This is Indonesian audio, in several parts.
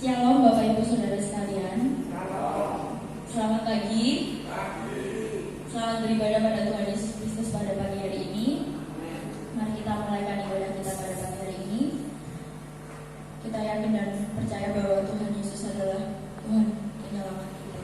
Shalom Bapak Ibu Saudara sekalian. Selamat pagi. Selamat beribadah pada Tuhan Yesus Kristus pada pagi hari ini. Mari kita mulaikan ibadah kita pada pagi hari ini. Kita yakin dan percaya bahwa Tuhan Yesus adalah Tuhan penyelamat kita.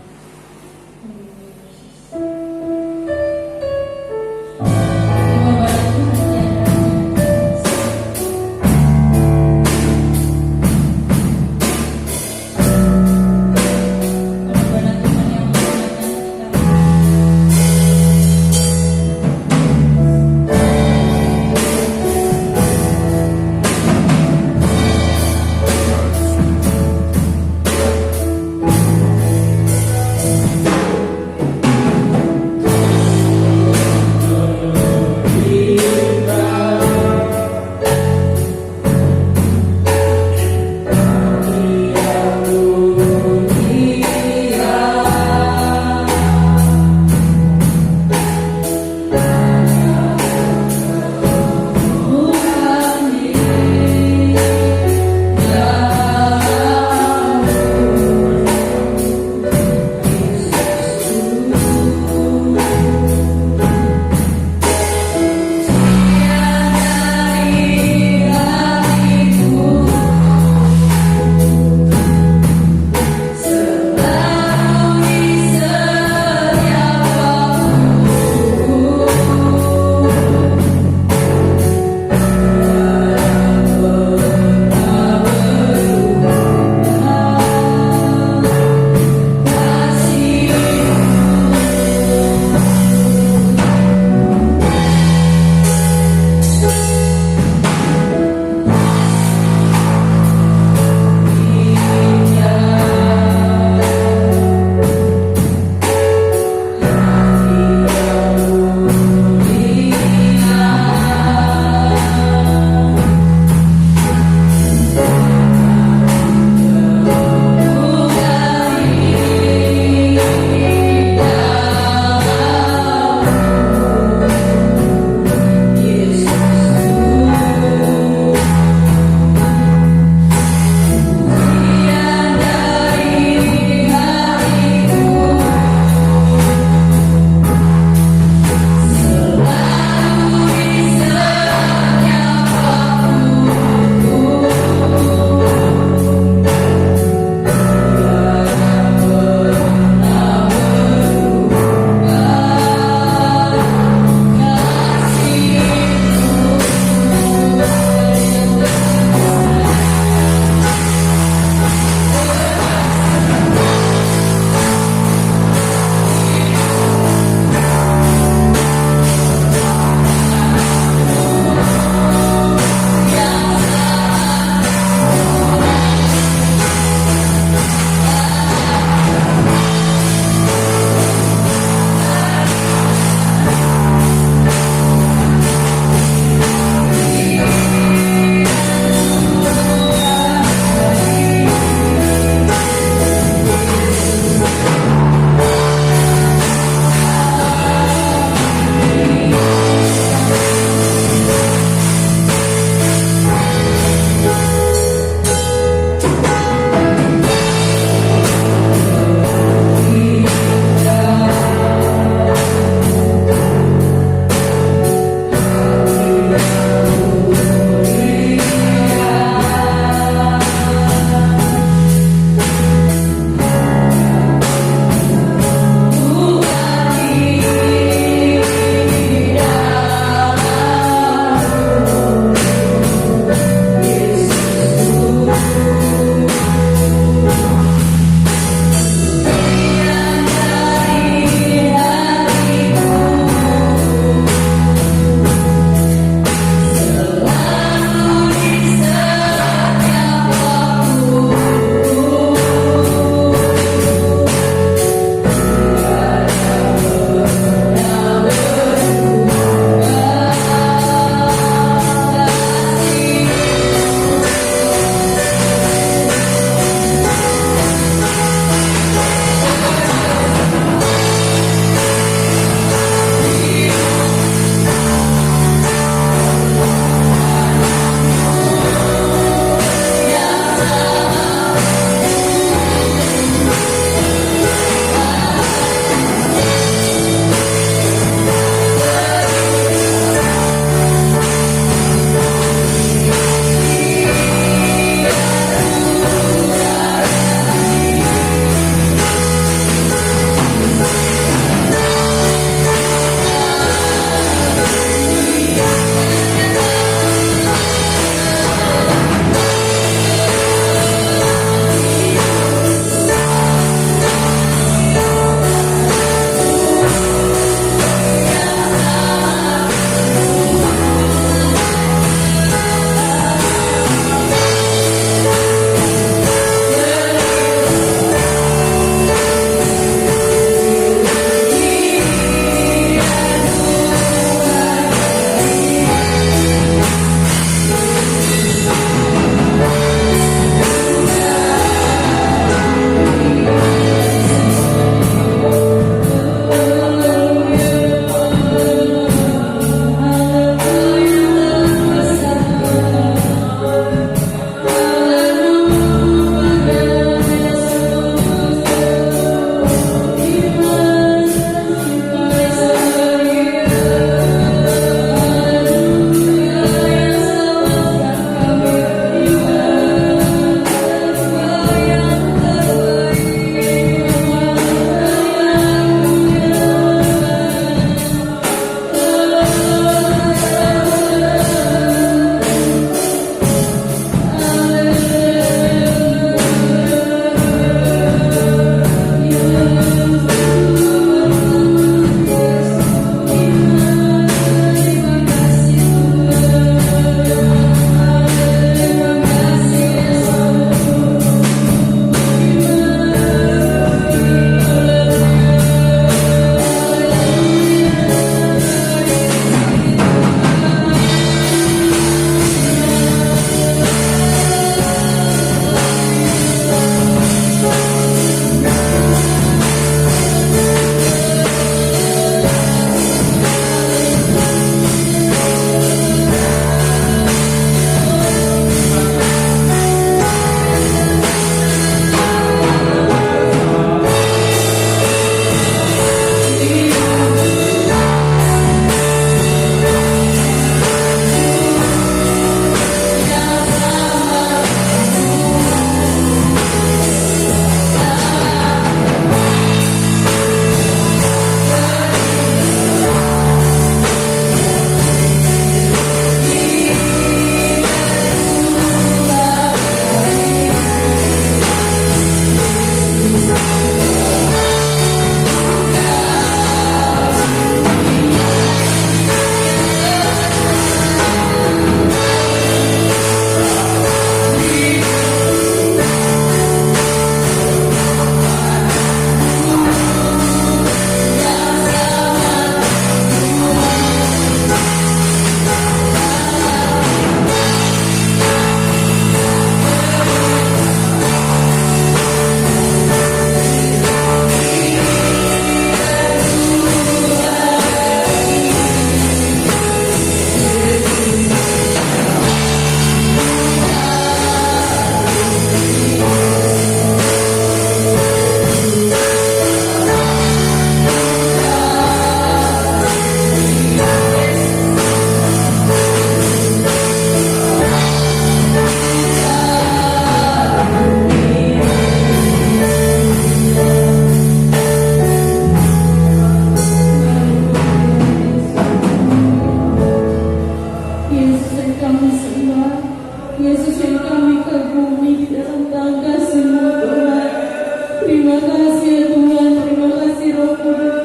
kasih ya Tuhan, terima kasih Roh Kudus.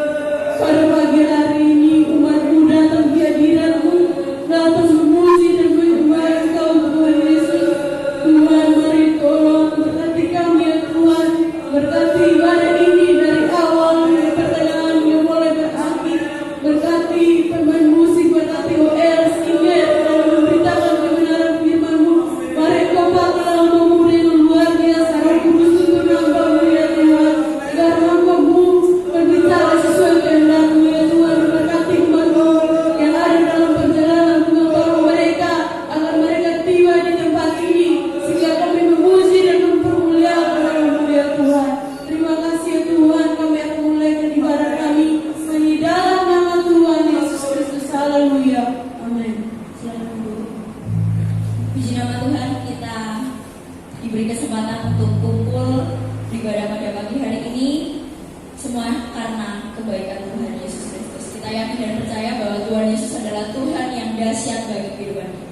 Pada pagi hari ini umat-Mu datang di hadirat-Mu, datang memuji dan menyembah Engkau Tuhan Yesus. Tuhan, mari tolong berkati kami ya Tuhan, berkati ibadah ini dari awal dari pertengahan yang mulai berakhir, berkati pemain musik, berkati OL, singer, dan memberitakan kebenaran firman-Mu. Mari Engkau pakailah hamba-Mu dengan luar biasa, Roh Kudus tuntun hamba-Mu ya Tuhan, agar hamba-Mu berbicara sesuai kehendak-Mu ya Tuhan. Berkati umat-Mu yang ada dalam perjalanan, Tuhan tolong mereka agar mereka tiba di tempat ini sehingga kami memuji dan mempermuliakan nama-Mu ya Tuhan. Terima kasih ya Tuhan, kami akan memulaikan ibadah kami di dalam nama Tuhan Yesus Kristus. Haleluya. Amin. Silakan Bu. Puji nama Tuhan, kita diberi kesempatan untuk kumpul beribadah pada pagi hari ini, semua karena kebaikan Tuhan Yesus Kristus. Kita yakin dan percaya bahwa Tuhan Yesus adalah Tuhan yang dahsyat bagi kehidupan kita.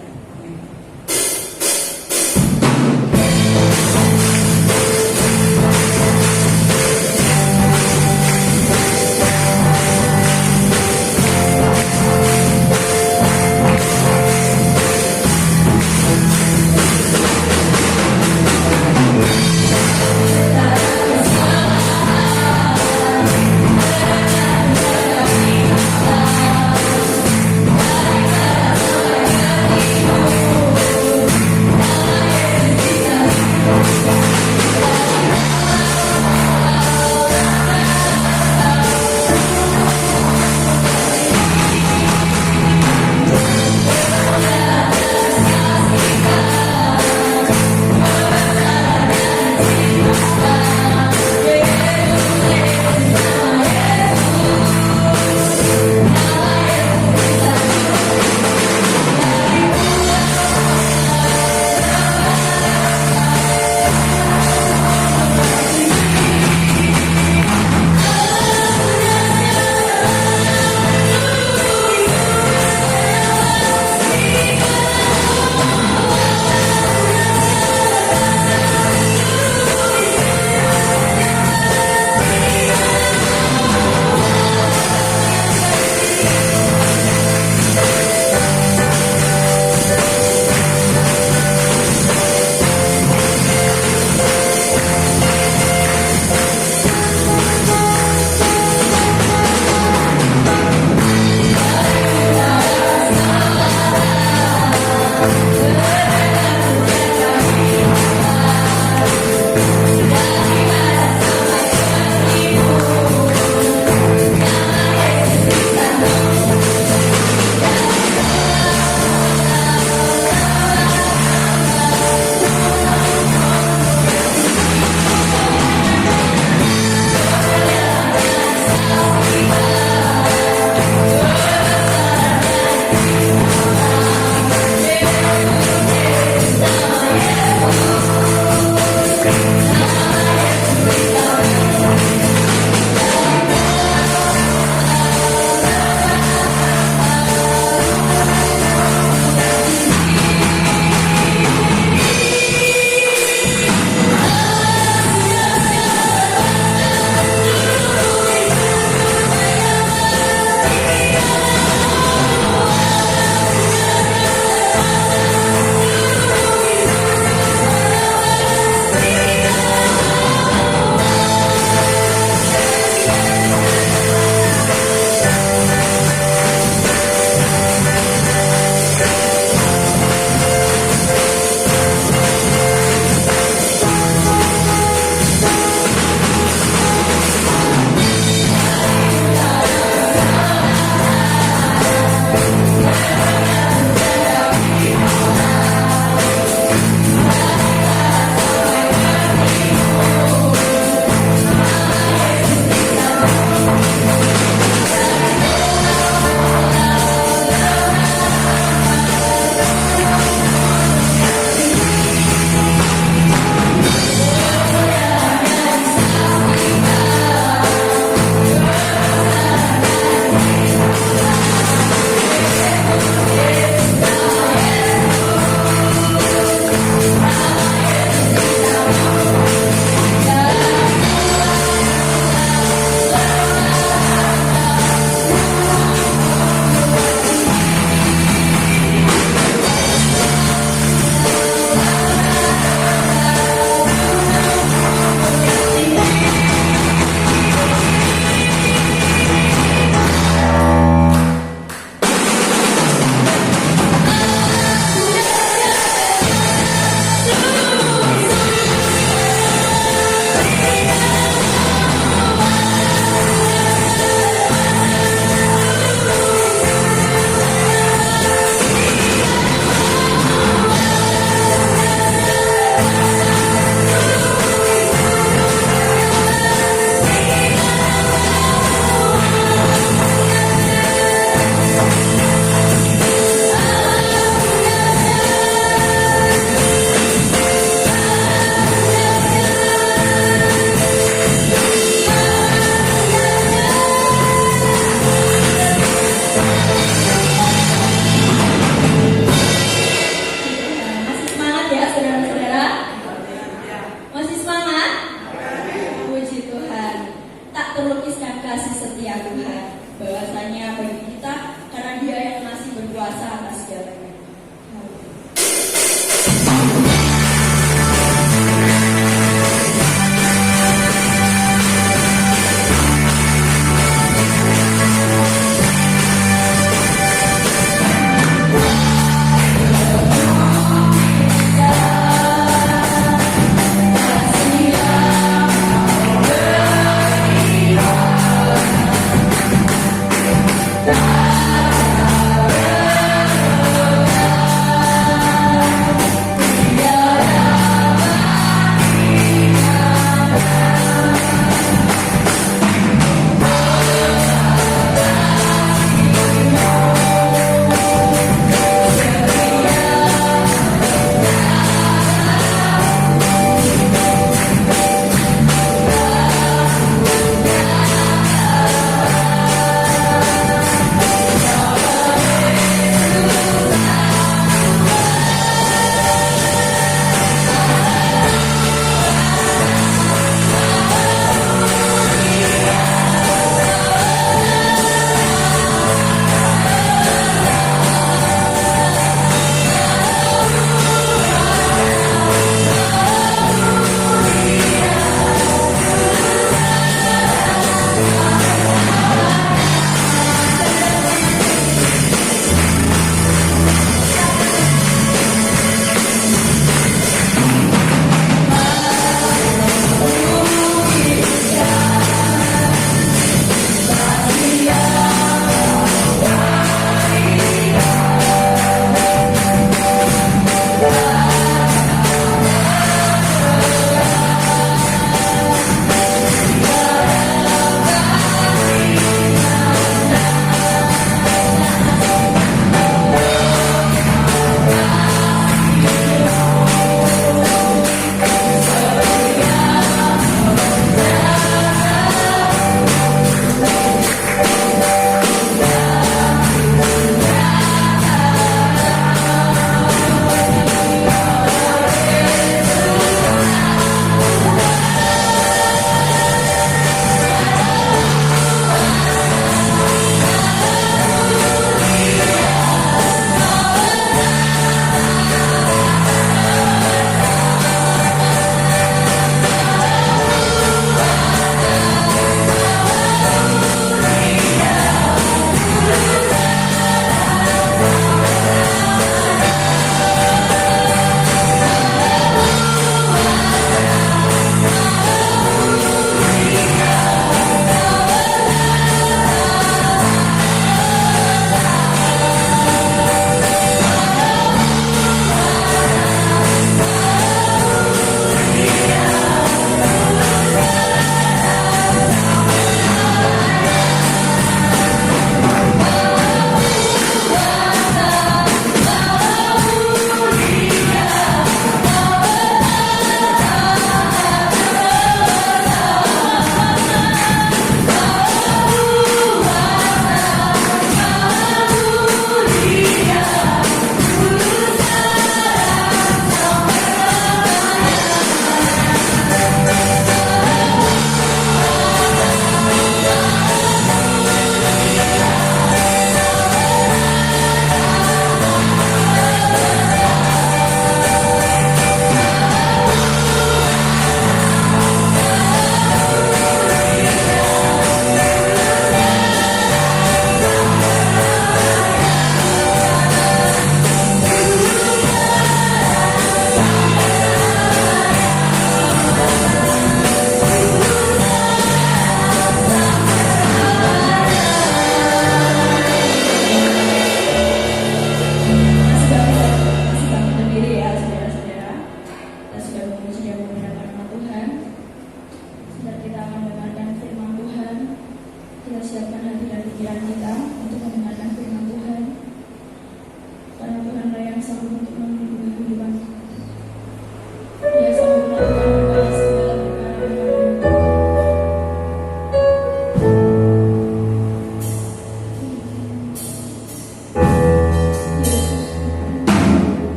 kuasanya bagi kita, karena Dia yang masih berkuasa atas segalanya.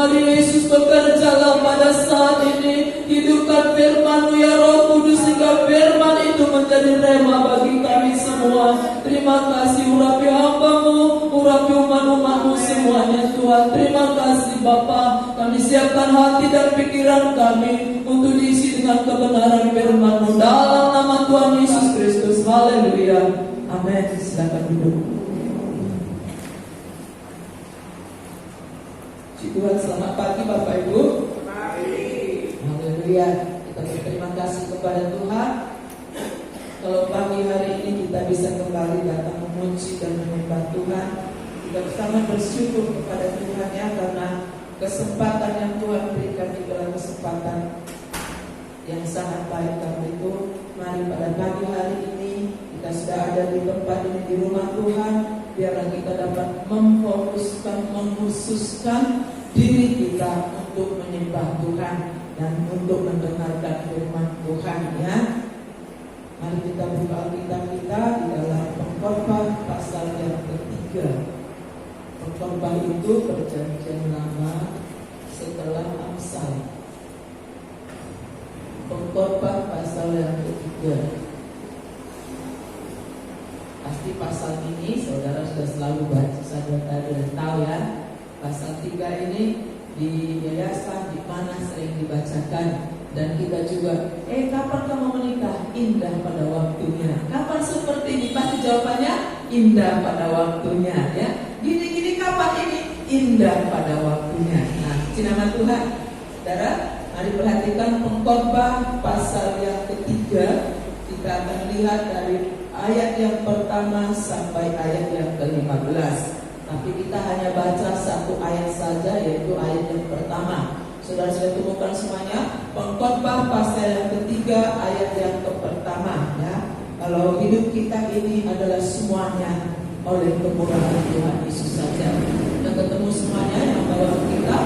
Mari Yesus bekerjalah pada saat ini. Hidupkan firman-Mu ya Roh Kudus, sehingga firman itu menjadi rema bagi kami semua. Terima kasih urapi hamba-Mu, urapi umat-umat-Mu semuanya Tuhan. Terima kasih Bapa. Kami siapkan hati dan pikiran kami untuk diisi dengan kebenaran firman-Mu dalam nama Tuhan Yesus Kristus. Haleluya. Amin. Silakan duduk. Tuhan, selamat pagi Bapak Ibu. Haleluya. Kita berterima kasih kepada Tuhan. Kalau pagi hari ini kita bisa kembali datang memuji dan menyembah Tuhan, kita sangat bersyukur kepada Tuhan ya, karena kesempatan yang Tuhan berikan adalah kesempatan yang sangat baik. Karena itu mari pada pagi hari ini kita sudah ada di tempat ini, di rumah Tuhan, biarlah kita dapat memfokuskan, mengkhususkan diri kita untuk menyembah Tuhan dan untuk mendengarkan firman Tuhan ya. Mari kita buka Alkitab kita di dalam Pengkhotbah pasal yang ketiga. Pengkhotbah itu perjanjian lama setelah Amsal. Pengkhotbah pasal yang ketiga. Pasti pasal ini saudara sudah selalu baca, saudara tahu ya. Pasal 3 ini di yayasan di mana sering dibacakan. Dan kita juga, kapan kamu menikah? Indah pada waktunya. Kapan seperti ini? Pasti jawabannya indah pada waktunya ya. Gini-gini kapan ini? Indah pada waktunya. Nah, nama Tuhan. Saudara, mari perhatikan Pengkhotbah pasal yang ketiga. Kita akan lihat dari ayat yang pertama sampai ayat yang ke-15. Tapi kita hanya baca satu ayat saja, yaitu ayat yang pertama. Saudara sudah temukan semuanya? Pengkhotbah pasal yang ketiga ayat yang pertama ya. Kalau hidup kita ini adalah semuanya oleh kemurahan Tuhan Yesus saja. Kita ketemu semuanya yang bawa kita.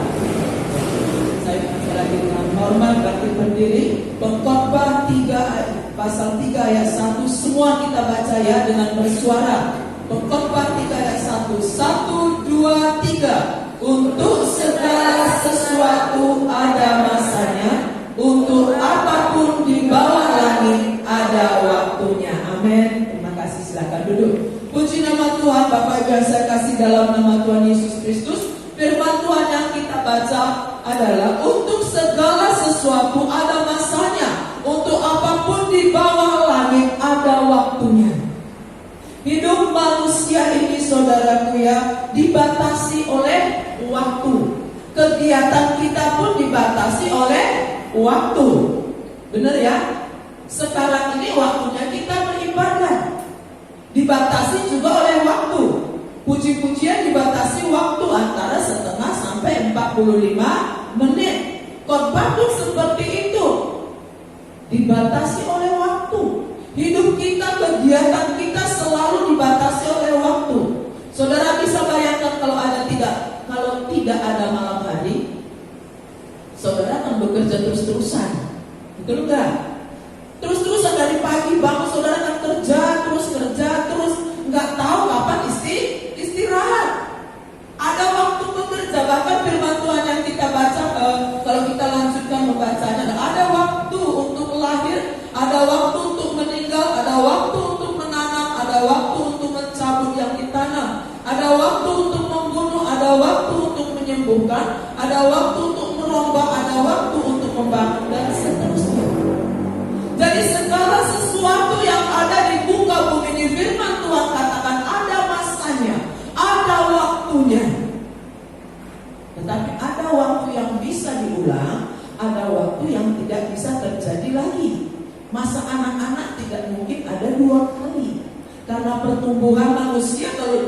Saya lagi dengan hormat bagi berdiri. Pengkhotbah 3 pasal 3 ayat 1. Semua kita baca ya dengan bersuara. Pengkhotbah 3 ayat 1. 1, 2, 3. Untuk segala sesuatu ada masanya, untuk apapun di bawah langit ada waktunya. Amin. Terima kasih, silakan duduk. Puji nama Tuhan. Bapak Ibu yang saya kasih dalam nama Tuhan Yesus Kristus, firman Tuhan yang kita baca adalah untuk segala sesuatu ada masanya, untuk apapun di bawah langit ada waktunya. Hidup manusia ini saudaraku ya, dibatasi oleh waktu. Kegiatan kita pun dibatasi oleh waktu. Benar ya? Sekarang ini waktunya kita beribadah dibatasi juga oleh waktu. Puji-pujian dibatasi waktu antara setengah sampai 45 menit. Khotbah pun seperti itu, dibatasi oleh waktu. Hidup kita, kegiatan kita selalu dibatasi oleh waktu. Saudara bisa bayangkan kalau tidak ada malam hari, saudara akan bekerja terus-terusan. Betul enggak? Terus-terusan dari pagi bangun saudara akan kerja terus, enggak tahu kapan istirahat. Ada waktu bekerja, bahkan firman Tuhan yang kita baca, kalau kita lanjutkan membacanya, ada waktu untuk lahir, ada waktu untuk meninggal, ada waktu untuk menanam, ada waktu untuk mencabut yang ditanam, ada waktu untuk membunuh, ada waktu untuk menyembuhkan, ada waktu untuk merombak, ada waktu untuk membangun, dan seterusnya. Jadi segala sesuatu yang ada di muka bumi ini, firman Tuhan katakan ada masanya, ada waktunya. Tetapi ada waktu yang bisa diulang, ada waktu yang tidak bisa terjadi lagi. Masa anak-anak tidak mungkin ada 2 kali. Karena pertumbuhan manusia kalau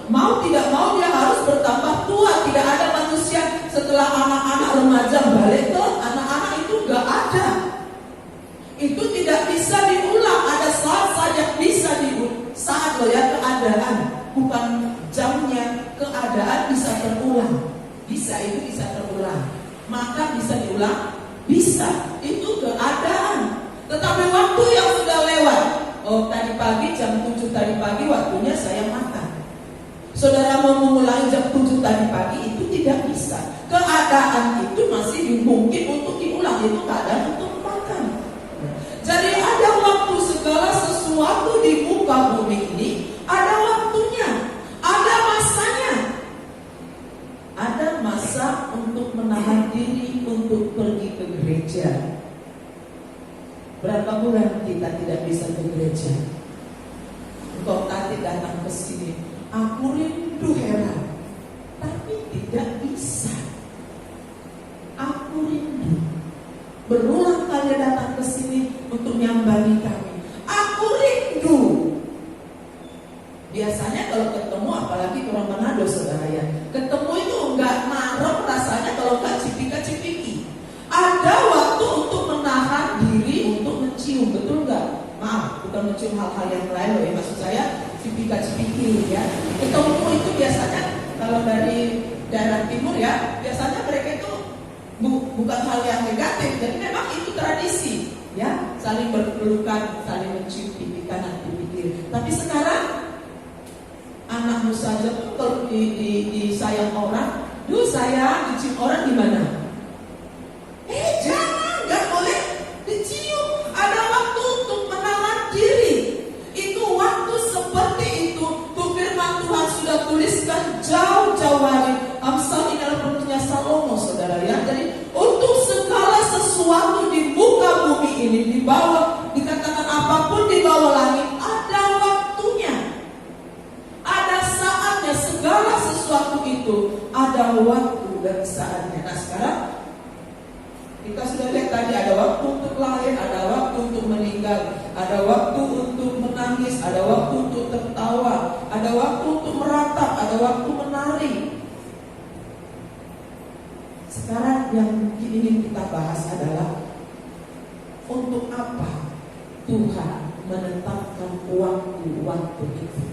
mau tidak mau dia harus bertambah tua. Tidak ada manusia setelah anak-anak remaja balik ke anak-anak, itu gak ada. Itu tidak bisa diulang. Ada saat saja bisa diulang. Saat keadaan, bukan jamnya. Keadaan bisa terulang. Itu bisa terulang. Maka bisa diulang? Bisa. Itu keadaan. Tetapi waktu yang sudah lewat, tadi pagi jam 7 tadi pagi waktunya saya makan. Saudara mau memulai jam 7 tadi pagi, itu tidak bisa. Keadaan keadaan itu masih mungkin untuk diulang, itu keadaan untuk makan. Jadi ada waktu segala sesuatu di muka bumi ini, ada waktunya, ada masanya. Ada masa untuk menahan diri untuk pergi ke gereja. Berapa bulan kita tidak bisa ke gereja? Engkau tadi datang ke sini, aku rindu heran, tapi tidak bisa. Aku rindu. Berulang kali datang ke sini untuk nyambangi kami. Aku rindu. Biasanya kalau ketemu, apalagi orang Manado saudara ya, ketemu itu enggak marah rasanya kalau enggak cipika-cipiki. Ada waktu untuk menahan diri untuk mencium, betul enggak? Maaf, bukan mencium hal-hal yang lain loh ya, maksud saya cipika-cipiki ya. Ketemu itu biasanya kalau dari daerah timur ya, biasanya mereka itu bukan hal yang negatif, jadi memang itu tradisi ya, saling berpelukan, saling mencium pipi kanan pipi kiri. Tapi sekarang anakmu saja pun kalau disayang orang, duh sayang, dicium orang gimana? Jangan, nggak boleh dicium. Ada waktu untuk menahan diri. Itu waktu seperti itu. Tuh firman Tuhan sudah tuliskan jauh-jauh hari. Amsal ini adalah penutupnya Salomo, saudara ya. Jadi untuk segala sesuatu di muka bumi ini, di bawah, dikatakan apapun di bawah langit, ada waktunya, ada saatnya. Segala sesuatu itu ada waktu dan saatnya. Nah sekarang kita sudah lihat tadi, ada waktu untuk lahir, ada waktu untuk meninggal, ada waktu untuk menangis, ada waktu untuk tertawa, ada waktu untuk meratap, ada waktu menari. Sekarang yang mungkin ingin kita bahas adalah untuk apa Tuhan menetapkan waktu-waktu itu?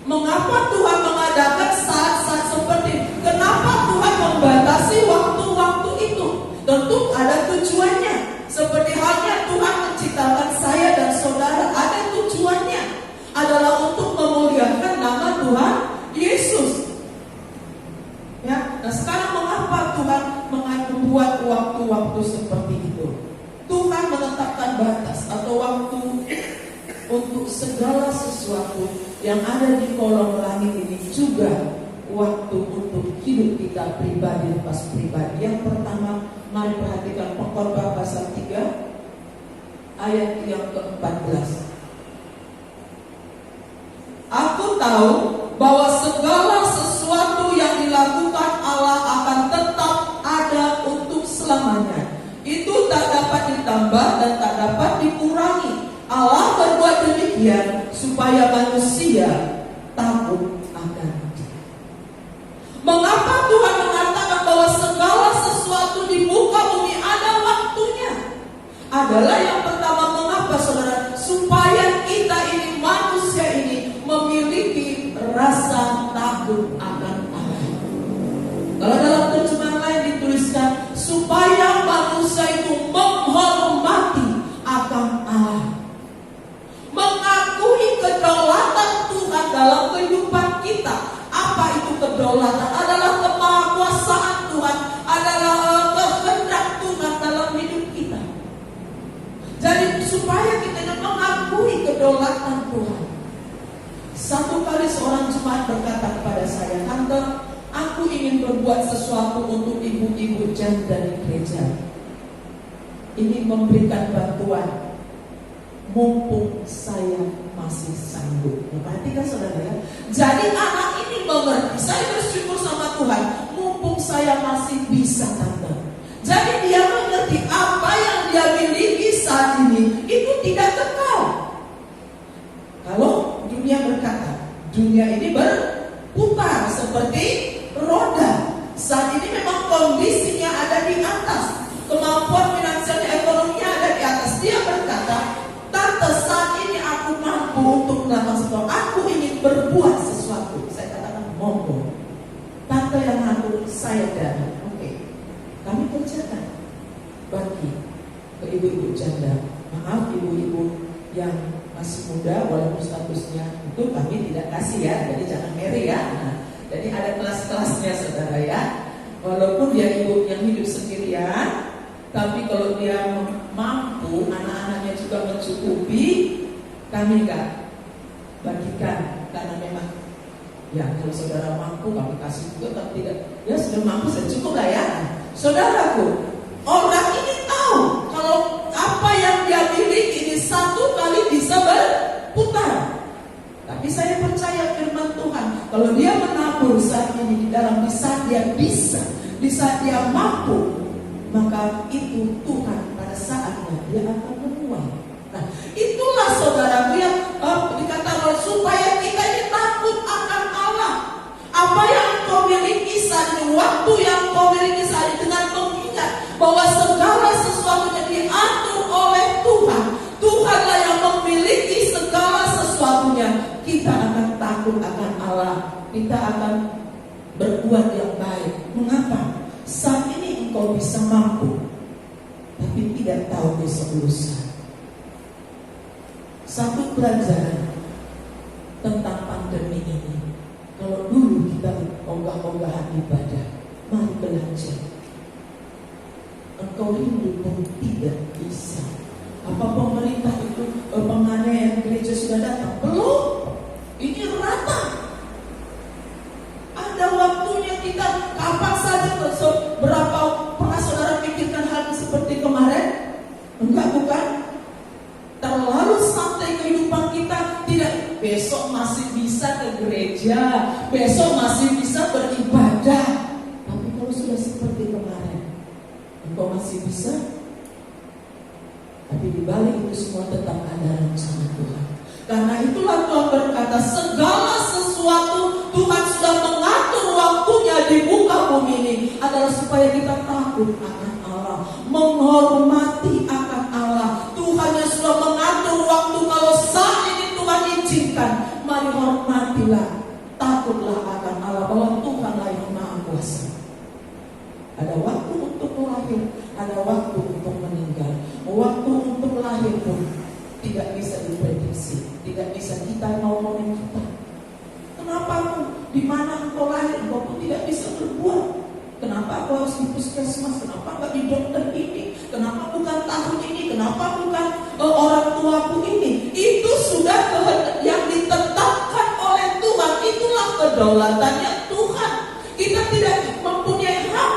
Mengapa Tuhan mengadakan saat-saat seperti itu? Kenapa Tuhan membatasi waktu-waktu itu? Tentu ada tujuannya. Seperti halnya Tuhan menciptakan saya dan saudara, ada tujuannya. Adalah untuk memuliakan nama Tuhan Yesus. Ya, nah sekarang mengapa Tuhan membuat waktu-waktu seperti itu? Tuhan menetapkan batas atau waktu untuk segala sesuatu yang ada di kolong langit ini, juga waktu untuk hidup kita pribadi lepas pribadi. Yang pertama, mari perhatikan Pengkhotbah pasal 3 ayat yang ke-14. Aku tahu bahwa segala sesuatu yang dilakukan Allah akan tetap ada untuk selamanya. Itu tak dapat ditambah dan tak dapat dikurangi. Allah berbuat demikian supaya manusia takut akan Dia. Mengapa Tuhan mengatakan bahwa segala sesuatu di muka bumi ada waktunya? Adalah yang pertama, mengapa saudara? Supaya kita ini, manusia ini, memiliki rasa takut akan Allah. Kalau dalam terjemahan lain dituliskan, supaya manusia itu menghormati akan Allah, mengakui kedaulatan Tuhan dalam kehidupan kita. Apa itu kedaulatan? Adalah kemahakuasaan Tuhan, adalah kehendak Tuhan dalam hidup kita. Jadi supaya kita mengakui kedaulatan Tuhan. Satu kali seorang jemaat berkata kepada saya, "Tante, aku ingin berbuat sesuatu untuk ibu-ibu janda di gereja. Ingin memberikan bantuan, mumpung saya masih sanggup." Perhatikan saudara ya. Jadi anak ini mengerti, saya bersyukur sama Tuhan, mumpung saya masih bisa, tante. Jadi dia mengerti apa yang dia miliki saat ini itu tidak kekal. Kalau dunia berkata, dunia ini berputar seperti roda. Saat ini memang kondisinya ada di atas, kemampuan finansialnya, ekonominya ada di atas. Dia berkata, "Tante, saat ini aku mampu untuk melakukan sesuatu. Aku ingin berbuat sesuatu." Saya katakan, "Monggo, tante yang ngatur, saya dana." Oke, kami kerjakan bagi ke ibu-ibu janda. Maaf, ibu-ibu yang masih muda, walaupun statusnya itu kami tidak kasih ya, jadi jangan ngeri ya. Nah, jadi ada kelas-kelasnya saudara ya. Walaupun dia ibu yang hidup Tapi kalau dia mampu, anak-anaknya juga mencukupi, kami enggak bagikan. Karena memang, ya kalau saudara mampu kami kasih juga, tapi tidak, ya sudah mampu sudah cukup lah ya. Saudaraku, orang ini tahu kalau apa yang dia miliki ini satu kali bisa berputar. Tapi saya percaya firman Tuhan, kalau dia menabur saat ini di dalam, di saat dia bisa, di saat dia mampu, maka itu Tuhan pada saatnya dia akan menuai. Nah, itulah saudaraku yang dikatakan supaya kita ini takut akan Allah. Apa yang kau miliki saat ini, waktu yang kau miliki saat ini, dengan mengingat bahwa segala sesuatunya diatur oleh Tuhan. Tuhanlah yang memiliki segala sesuatunya. Kita akan takut akan Allah. Kita akan berbuat yang baik. Mengapa? Saat ini engkau bisa mampu, tapi tidak tahu besok lusa. Satu pelajaran tentang pandemi ini. Kalau dulu kita ogah-ogahan ibadah, mari belajar. Engkau hidup pun tidak bisa. Apa pemerintah itu penganiayaan gereja sudah datang? Belum. Ini rata. Ada waktunya kita kapan saja. Berapa pernah saudara pikirkan hal seperti kemarin? Enggak, bukan? Terlalu santai kehidupan kita. Tidak, besok masih bisa ke gereja, besok masih bisa beribadah. Tapi kalau sudah seperti kemarin, engkau masih bisa. Tapi di balik itu semua tetap ada rencana Tuhan. Karena itulah Tuhan berkata, segala sesuatu Tuhan sudah mengatur waktunya di muka bumi ini adalah supaya kita takut akan Allah, menghormati akan Allah. Tuhan yang sudah mengatur waktu, kalau saat ini Tuhan izinkan, mari hormatilah, takutlah akan Allah, bahwa Tuhanlah yang Maha Kuasa. Ada waktu untuk lahir, ada waktu untuk meninggal. Waktu untuk lahir pun tidak bisa diprediksi, tidak bisa kita mau kita. Kenapa aku? Di mana engkau lahir, engkau pun tidak bisa berbuat. Kenapa aku harus di puskesmas? Kenapa enggak di dokter ini? Kenapa bukan tahun ini? Kenapa bukan orang tuaku ini? Itu sudah yang ditetapkan oleh Tuhan. Itulah kedaulatannya Tuhan. Kita tidak mempunyai hak.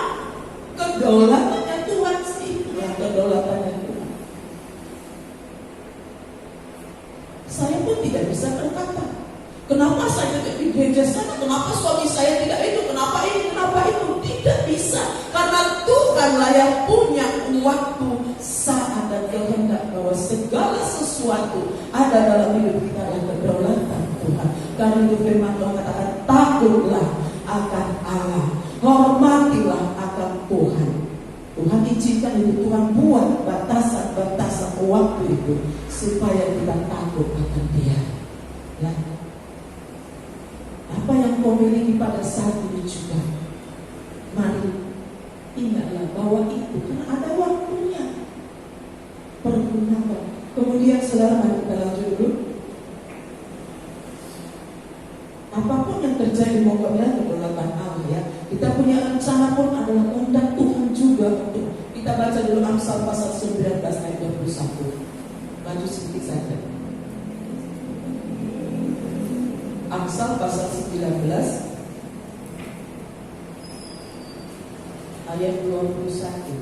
Kedaulatannya Tuhan sih. Ya, kedaulatannya Tuhan. Saya pun tidak bisa berkata, kenapa saya tidak di gereja sana? Kenapa suami saya tidak itu? Kenapa ini? Kenapa itu? Tidak bisa. Karena Tuhanlah yang punya waktu, saat dan kehendak, bahwa segala sesuatu ada dalam hidup kita adalah kedaulatan Tuhan. Karena itu firman Tuhan katakan, takutlah akan Allah, hormatilah akan Tuhan. Tuhan izinkan itu, Tuhan buat batasan-batasan waktu itu supaya kita takut akan Dia. Ya. Apa yang kau miliki pada saat ini juga, mari ingatlah bahwa itu kan ada waktunya. Pergunakan. Kemudian saudara, mari kita lanjut dulu. Apapun yang terjadi, pokoknya kedaulatan Allah ya. Kita punya rencana pun adalah kehendak Tuhan juga untuk kita baca dulu Amsal pasal 19 ayat 21. Maju sedikit saja. Amsal pasal 19 ayat 21.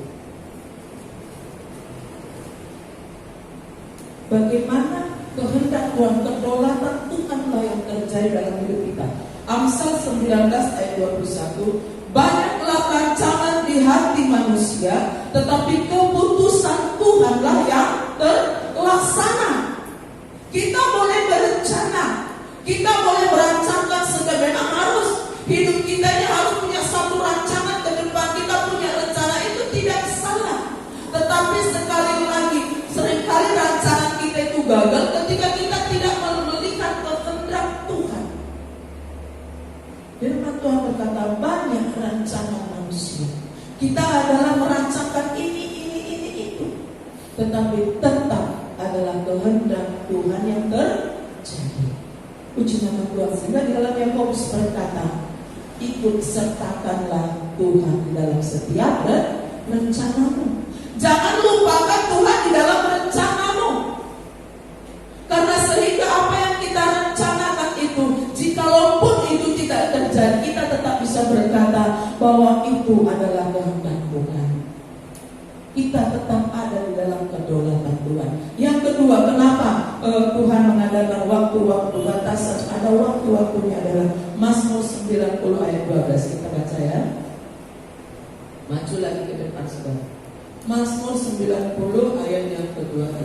Bagaimana kehendak Tuhan, kedaulatan Tuhanlah yang terjadi dalam hidup kita. Amsal 19 ayat 21. Banyaklah rancangan di hati manusia, tetapi keputusan Tuhanlah yang terlaksana. Kita boleh berencana, kita boleh merancangkan segala harus hidup kita ini harus punya satu rancangan ke depan. Kita punya rencana, itu tidak salah. Tetapi sekali lagi, seringkali rancangan kita itu gagal ketika kita tidak melihat kehendak Tuhan. Firman Tuhan berkata, banyak rancangan manusia. Kita adalah merancangkan ini, itu. Tetapi tetap adalah kehendak Tuhan yang terjadi. Puji nama Tuhan. Sehingga di dalam Yakobus berkata, ikut sertakanlah Tuhan di dalam setiap rencanamu. Jangan lupakan Tuhan di dalam rencanamu. Karena sehingga apa yang kita rencanakan itu, jikalaupun itu tidak terjadi, kita tetap bisa berkata bahwa itu adalah kehendak Tuhan. Kita tetap ada di dalam kedaulatan Tuhan. Yang kedua, kenapa Tuhan mengadakan waktu-waktu batasan? Ada waktu-waktunya adalah Mazmur 90 ayat 12. Kita baca ya. Maju lagi ke depan saudara. Mazmur 90 ayat yang ke-12.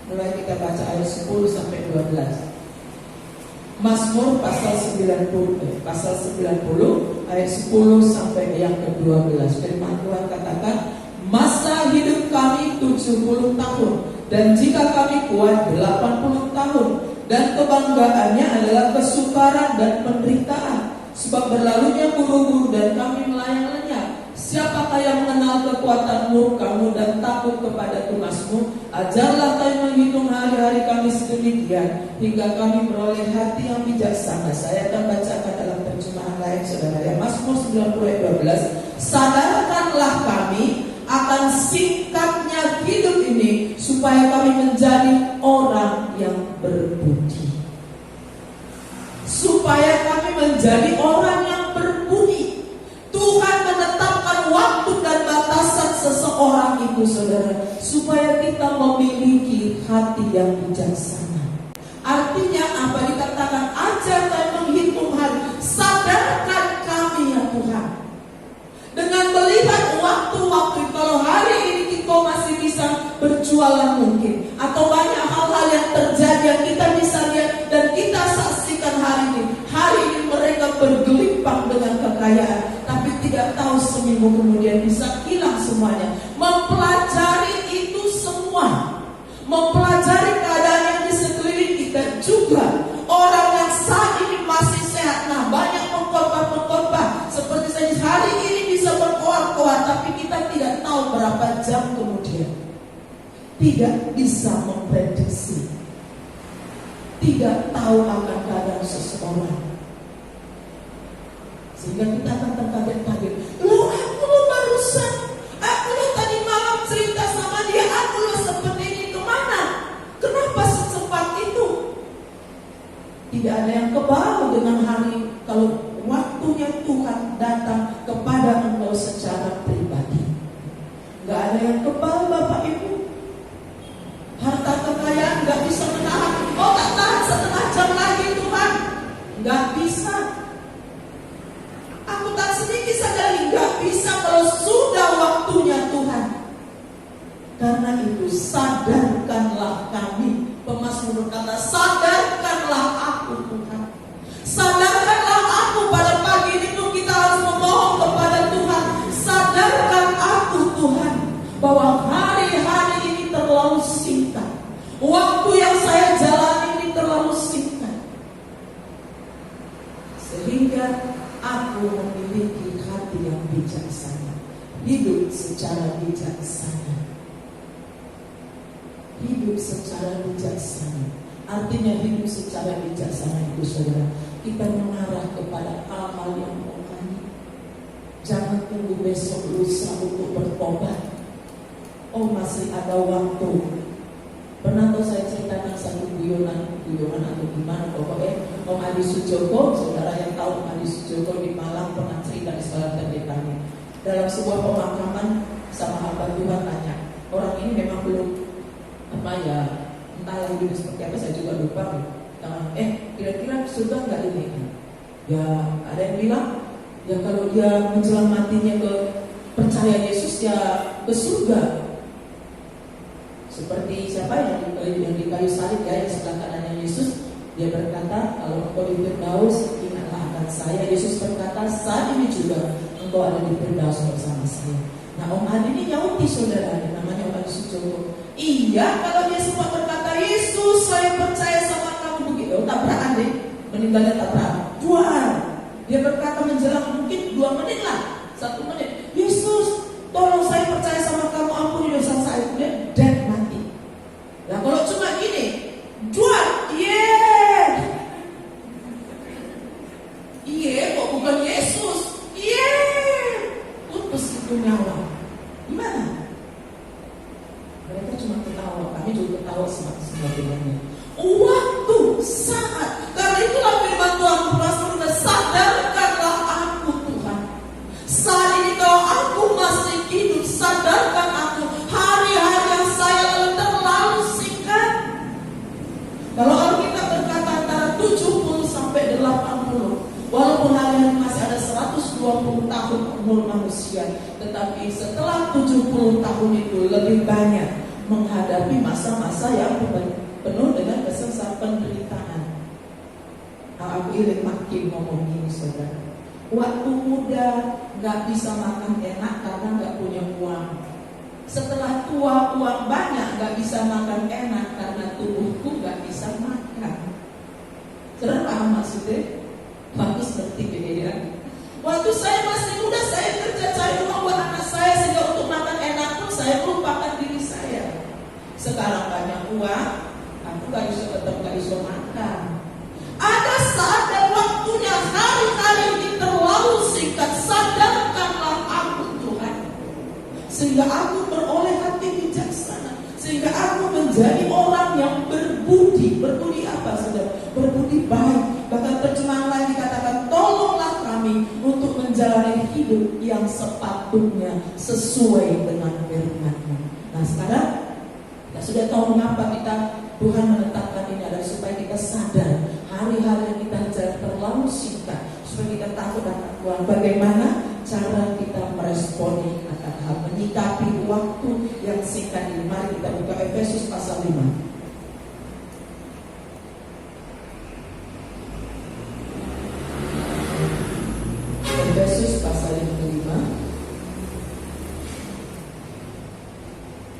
Mulai kita baca ayat 10 sampai 12. Mazmur pasal 90 ayat 10 sampai yang ke-12. Firman Tuhan katakan, masa hidup kami 70 tahun, dan jika kami kuat 80 tahun, dan kebanggaannya adalah kesukaran dan penderitaan, sebab berlalunya buru-buru dan kami melayang lenyap. Siapakah yang mengenal kekuatan murka-Mu dan takut kepada tunas-Mu? Ajarlah kami menghitung hari-hari kami sedemikian, hingga kami beroleh hati yang bijaksana. Saya akan bacakan dalam terjemahan lain saudara ya. Mazmur 90 ayat 12. Sadarkanlah kami akan singkatnya hidup ini, supaya kami menjadi orang yang berbudi. Supaya kami menjadi orang yang berbudi. Tuhan menetapkan waktu dan batasan seseorang itu saudara, supaya kita memiliki hati yang bijaksana. Artinya apa dikatakan? Ajar dan menghitung hari. Sadarkan kami ya Tuhan, dengan melihat waktu-waktu. Kalau hari ini kita masih bisa berjualan mungkin, atau banyak hal-hal yang terjadi yang kita bisa lihat dan kita saksikan hari ini. Hari ini mereka bergelimpang dengan kekayaan, tapi tidak tahu seminggu kemudian bisa hilang semuanya. Mempelajari itu semua, mempelajari keadaan yang di sekeliling kita juga. Orang yang saat ini masih sehat, nah banyak mengkhotbah seperti saya hari ini bisa berkoar-koar, tapi kita tidak tahu berapa jam kemudian. Tidak bisa memprediksi, tidak tahu akan keadaan seseorang, sehingga kita akan terkaget-kaget. Loh, aku lo barusan, aku lo tadi malam cerita sama dia, aku lo seperti ini, kemana? Kenapa secepat itu? Tidak ada yang kebal dengan hari kalau waktunya Tuhan datang kepada engkau secara pribadi. Gak ada yang kebal Bapak Ibu. Harta kekayaan gak bisa menahan. Oh, tak tahan setengah jam lagi Tuhan. Gak bisa. Aku tak sedikit saja gak bisa kalau sudah waktunya Tuhan. Karena itu sadarkanlah kami. Pemazmur berkata, sadarkanlah aku Tuhan. Sadarkanlah aku pada pagi ini tuh kita harus memohon kepada Tuhan. Sadarkan aku Tuhan, bahwa hari-hari ini terlalu singkat. Waktu yang saya jalani ini terlalu singkat, sehingga aku memiliki hati yang bijaksana. Hidup secara bijaksana. Hidup secara bijaksana. Artinya hidup secara bijaksana itu saudara, kita mengarah kepada hal-hal yang rohani. Jangan tunggu besok lusa untuk bertobat. Oh, masih ada waktu. Pernah tuh saya ceritakan satu guyonan atau gimana, pokoknya Om Adi Sujoko, saudara yang tahu Om Adi Sujoko di Malang pernah cerita di sekolah pendetanya. Dalam sebuah pemakaman sama hamba Tuhan tanya, orang ini memang belum entah lagi seperti apa, saya juga lupa. Kira-kira surga nggak ini? Ya ada yang bilang, ya kalau dia menjelang matinya ke percaya Yesus ya ke surga. Seperti siapa yang di kayu salib ya, yang sebelah kanannya Yesus, dia berkata, kalau engkau di Firdaus, ingatlah akan saya. Yesus berkata, saat ini juga engkau ada di Firdaus bersama saya. Nah, Om Adi ini nyauti saudara, namanya Om Adi Sujoko. Iya, kalau dia sempat berkata, Yesus saya percaya sama kamu begitu. Oh, tabrakan deh, meninggalnya tabrakan. Tuhan, dia berkata menjelang mungkin 2 menit lah, 1 menit. Yesus, tolong saya percaya sama kamu, ampuni dosa saya. Dia dead mati. Nah kalau cuma gini, Tuhan, kok bukan Yesus? 120 tahun umur manusia, tetapi setelah 70 tahun itu lebih banyak menghadapi masa-masa yang penuh dengan kesengsaraan penderitaan. Aku irit makin ngomong gini, saudara. Waktu muda gak bisa makan enak karena gak punya uang. Setelah tua uang banyak gak bisa makan enak karena tubuhku gak bisa makan. Saudara paham maksudnya? Bagus ngerti ya. Waktu saya masih muda saya kerja cari uang buat anak saya sehingga untuk makan enak pun saya melupakan diri saya. Sekarang banyak uang, aku tetap gak bisa makan. Ada saat dan waktunya, hari-hari ini terlalu singkat. Sadarkanlah aku Tuhan, sehingga aku beroleh hati bijaksana, sehingga aku menjadi orang yang berbudi. Berbudi apa, saudara? Berbudi baik. Bahkan terjemahan lain dikatakan, tolonglah kami untuk menjalani hidup yang sepatutnya sesuai dengan firman-Mu. Nah sekarang kita sudah tahu mengapa Tuhan menetapkan ini adalah supaya kita sadar hari-hari yang kita jalan terlalu singkat, supaya kita takut akan Tuhan. Bagaimana cara kita meresponi akan hal menyikapi waktu yang singkat ini? Mari kita buka Efesus pasal 5. Efesus pasal 5.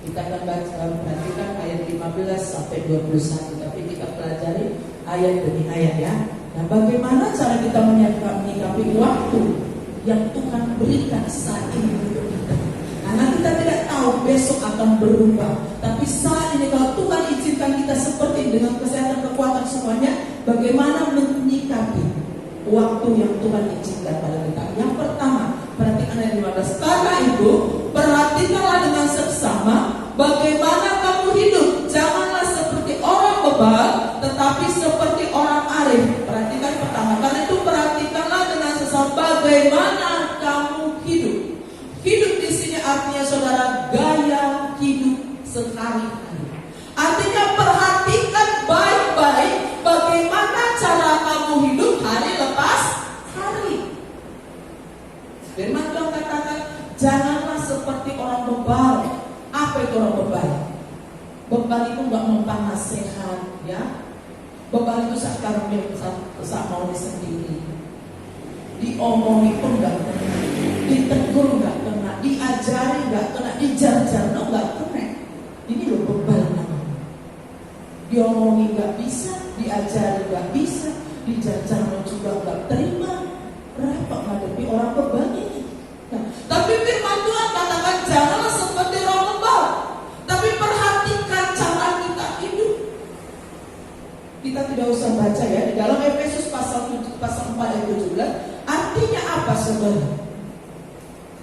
Kita akan perhatikan ayat 15 sampai 21, tapi kita pelajari ayat demi ayat ya. Nah, bagaimana cara kita menyikapi waktu yang Tuhan berikan saat ini untuk kita? Karena kita tidak tahu besok akan berubah, tapi saat ini kalau Tuhan izinkan kita seperti dengan kesehatan, kekuatan semuanya, bagaimana menyikapi waktu yang Tuhan izinkan pada kita? Yang pertama, perhatikan ayat 15. Karena itu, perhatikanlah dengan seksama bagaimana kamu hidup. Janganlah seperti orang bebal, tetapi seperti orang arif. Perhatikan pertama. Karena itu perhatikanlah dengan seksama bagaimana kamu hidup. Hidup di sini artinya, saudara, gaya hidup sehari-hari. Artinya perhatikan baik-baik bagaimana cara kamu hidup hari lepas hari. Firman Tuhan katakan, janganlah seperti orang bebal. Apa itu orang bebal? Bebal itu nggak mempan nasihat, ya. Bebal itu sekarang mau sendiri. Diomongin pun nggak kena, ditegur nggak kena, diajari nggak kena, dijar-jar nggak kena. Ini loh bebal namanya. Diomongin nggak bisa, diajari nggak bisa, dijar-jar juga nggak terima. Berapa menghadapi orang bebal ini? Nah, tapi firman Tuhan katakan janganlah seperti orang bebal, tapi perhatikan cara kita hidup. Kita tidak usah baca ya di dalam Efesus pasal 4 ayat 17. Artinya apa, saudara?